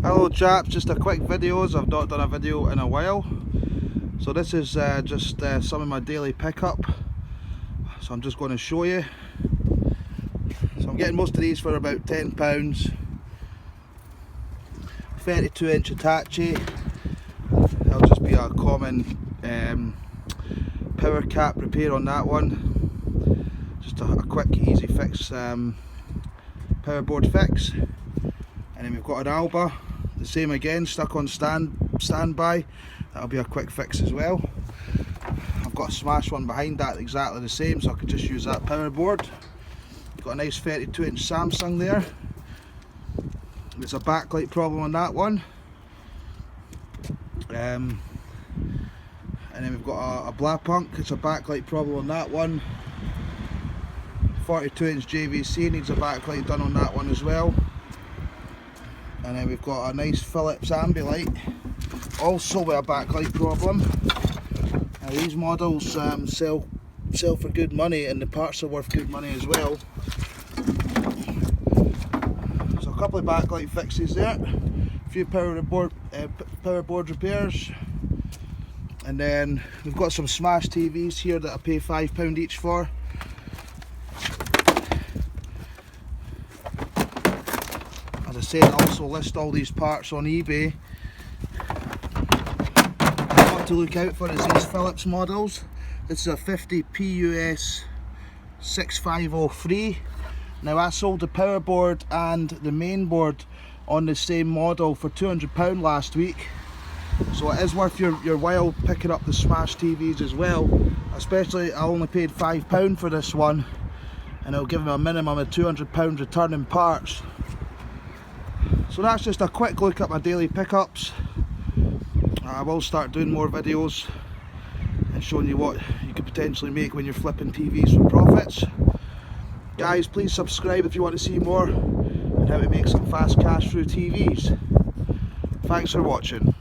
Hello chaps, just a quick video as I've not done a video in a while. So this is just some of my daily pickup. So I'm just going to show you. So I'm getting most of these for about £10. 32-inch Hitachi. That'll just be a common power cap repair on that one. Just a quick easy fix, power board fix. And then we've got an Alba, the same again, stuck on standby. That'll be a quick fix as well. I've got a smash one behind that, exactly the same, so I could just use that power board. Got a nice 32-inch Samsung there. It's a backlight problem on that one. And then we've got a Blapunk, it's a backlight problem on that one. 42-inch JVC needs a backlight done on that one as well. And then we've got a nice Philips Ambilight, also with a backlight problem. Now these models sell for good money, and the parts are worth good money as well. So a couple of backlight fixes there, a few power board repairs, and then we've got some smash TVs here that I pay £5 each for. As I said, I also list all these parts on eBay. What to look out for is these Philips models. This is a 50 PSU 6503. Now I sold the power board and the main board on the same model for £200 last week. So it is worth your while picking up the smash TVs as well. Especially I only paid £5 for this one, and it'll give me a minimum of £200 return in parts. So that's just a quick look at my daily pickups. I will start doing more videos and showing you what you could potentially make when you're flipping TVs for profits. Guys, please subscribe if you want to see more and how to make some fast cash through TVs. Thanks for watching.